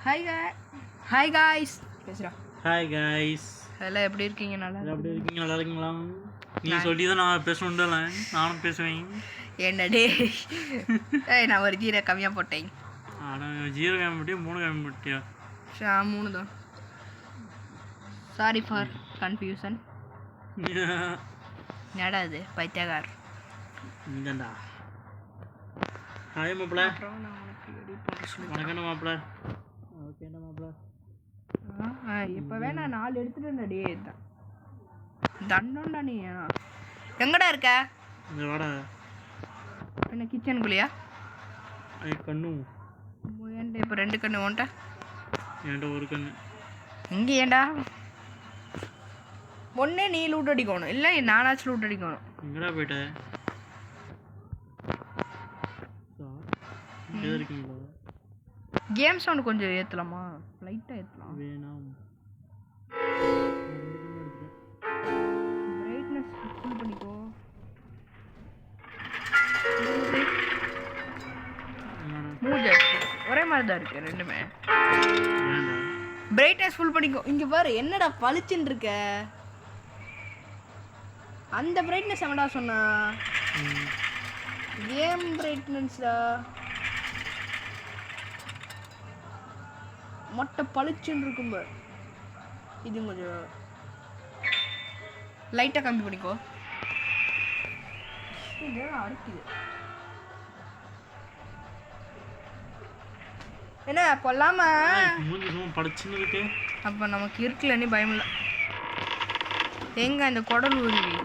Hi guys பேசுகிறா. Hi guys, எல்லாம் எப்படி இருக்கீங்க? எப்படி இருக்கீங்க? நல்லா இருக்கீங்களா? நீ சொல்லி தான் நான் பேசணும்ல, நானும் பேசுவேன். என்னடே நான் ஒரு ஜீரை கம்மியாக போட்டேன். ஆனால் 0 கிராம் போட்டியா 3 கிராம் போட்டியா? 3 தான். Sorry for confusion. என்னடா இது பைத்தியக்கார். இங்கண்டா. ஹாய் மாப்பிள்ள. வணக்கம் மாப்பிள்ள. ஓகேண்ணா மாப்பிள்ள. இப்போ வேணா 4 எடுத்துட்டேன்டாடி. தண்டோண்டா நீ. எங்கடா இருக்க? இந்த வாடா. என்ன கிச்சனுக்குள்ளையா? கண்ணு ஏன்டா இப்போ 2 கண்ணு ஓன்ட்ட? ஏன்டா ஒரு கண்ணு இங்கே ஏன்டா? ஒன்னே நீ லூட் அடிக்கணும், இல்லை நானாச்சும் லூட் அடிக்கணும். எங்கடா போயிட்ட? இருக்கீங்களா? கேம் சவுண்ட் கொஞ்சம் ஏற்றலாமா? லைட்டாக ஏற்றலாம். வேணாம். பிரைட்னஸ் ஃபுல் பண்ணிக்கோ. மூஞ்ச ஒரே மாதிரி தான் இருக்கு ரெண்டுமே. பிரைட்னஸ் ஃபுல் பண்ணிக்கோ. இங்கே பாரு என்னடா பளிச்சுன்னு இருக்க. அந்த பிரைட்னஸ் எவன்டா சொன்னா? கேம் பிரைட்னஸ்டா. மொட்டை பளிச்சுன்னு இருக்கும் பாரு. இது கொஞ்சம் லைட்டாக கம்மி பண்ணிக்கோ. அடிக்குது என்ன பொல்லாம பளிச்சுன்னு இருக்கு. அப்போ நமக்கு இருக்குல்லன்னு பயம் இல்லை. எங்க இந்த குடல் உருவி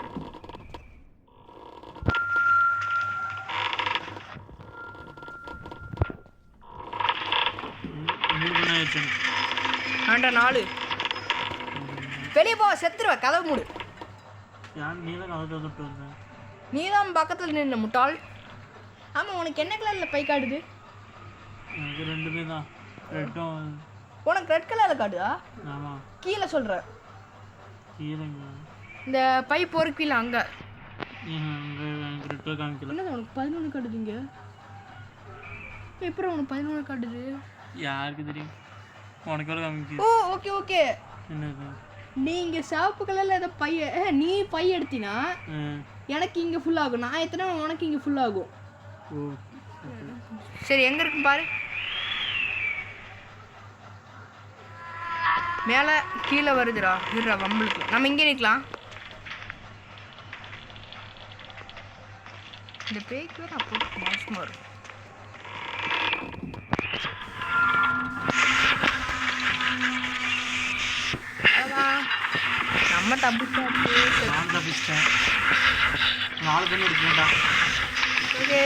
ஆண்டா 4 வெளியே போ, செத்துருவ. கதவு மூடு. நீ தான் பக்கத்தில் நின்று முட்டாள். ஆமாம், உனக்கு என்ன கலரில் பை காட்டுது? எனக்கு ரெண்டுமே தான். உனக்கு ரெட் கலரில் காட்டுதா? ஆமாம். கீழே சொல்கிற கீழேங்க இந்த பை பொறுக்கில அங்கே காமிக்கல. உனக்கு 11 காட்டுதுங்க. எப்படி உனக்கு 11 காட்டுது? யாருக்கு தெரியும்? உனக்கு எவ்வளோ காமிக்குது? ஓ ஓகே ஓகே. என்னது? நீங்க சிவப்பு கலர்ல ஏதோ பைய நீ பை எடுத்தினா எனக்கு இங்க ஃபுல் ஆகும். நான் எத்தனை உனக்கு இங்க ஃபுல் ஆகும். சரி எங்க இருக்கு பாரு. மேல கீழே வருதுடா. இருடா வம்பளுக்கு. நம்ம இங்கே நிற்கலாம். இந்த பேய்க்கு வேறு அப்போ மாசமாக இருக்கும். நம்ம தப்பிச்சிட்டேன். 4 கண்ணு இருக்குடா. ஓகே,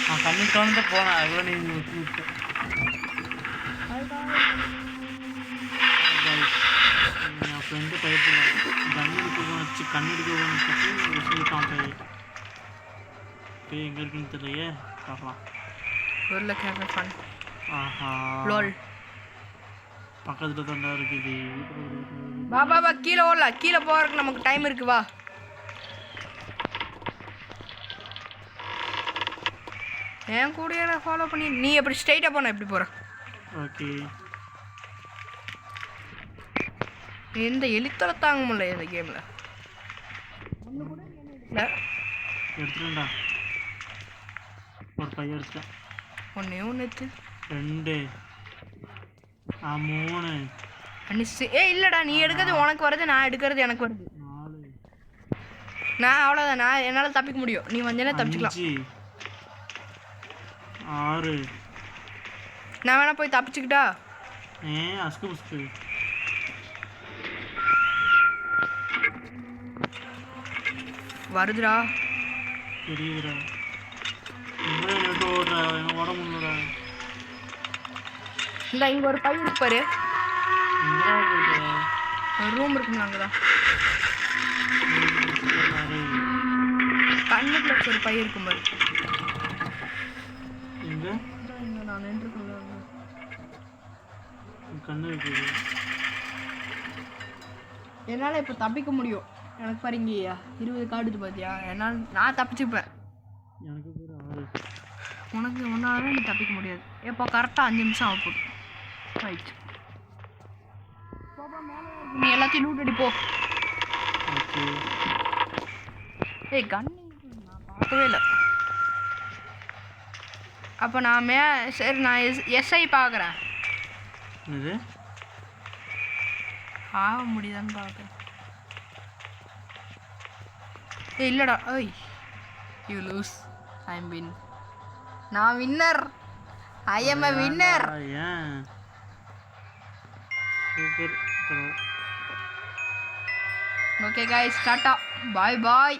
நான் கண்ணு தோணுதான் போனேன். அதுக்குள்ள நீ என் ஃப்ரெண்டு பயிற்சியில் கண்ணு எடுக்க வச்சு கண்ணு எடுக்க வச்சுட்டான். போய் எங்கே இருக்குன்னு தெரியலையே. பார்க்கலாம். ஆஹா, பக்கத்தில் தாண்டா இருக்குது. வா வா வா, கீழே ஓடலாம். கீழே போகிறதுக்கு நமக்கு டைம் இருக்கு. வா. என் கூடயே நான் ஃபாலோ பண்ணி நீ எப்படி ஸ்ட்ரைட்டாக போன எப்படி போகிற? ஓகே. எந்த எழுத்தலை தாங்க முடியல இந்த கேமில். எடுத்துட்டா ஒரு பையன் எடுத்தேன். ஒன்று எடுத்து 2 3 ஏ இல்லைடா, நீ எடுக்கிறது உனக்கு வருது, நான் எடுக்கிறது எனக்கு வருது. 4 நான் அவ்வளோதான். நான் என்னால் தப்பிக்க முடியும். நீ வந்தேன்னா தப்பிச்சுக்கலாம். 6 நான் வேணா போய் தப்பிச்சுக்கிட்டா? அஸ்கு புஸ்கு. வருதுடா. தெரியுதுடா. நெட்டு ஓடுறா. எனக்கு ஓட முடியலடா. இந்த இங்கே ஒரு பை இருப்பாரு. ஒரு ரூம் இருக்குங்க அங்கதான். கண்ணுக்குள்ள ஒரு பை இருக்கும் பாரு. எங்க நான் நின்றுக்கல. கண்ணு இருக்குது. என்னால் இப்போ தப்பிக்க முடியும். எனக்கு பாருங்க 20 காட்டுது பார்த்தியா? என்னால் நான் தப்பிச்சுப்பேன். எனக்கு 6. உனக்கு ஒன்றால் நீ தப்பிக்க முடியாது. எப்போ கரெக்டாக 5 நிமிஷம் ஆகும். ரைட் நீ எல்லாத்தையும் லூட் அடி போ ஓகே ஏய் கன் நான் பார்க்கவே இல்லை அப்போ நான் சரி நான் எஸ்ஐ பார்க்குறேன் இது ஆக முடியுதான்னு பார்க்குறேன் ஏய் இல்லைடா ஓய் you lose I am win நான் winner I am a winner ஏன் super okay guys tata bye பாய்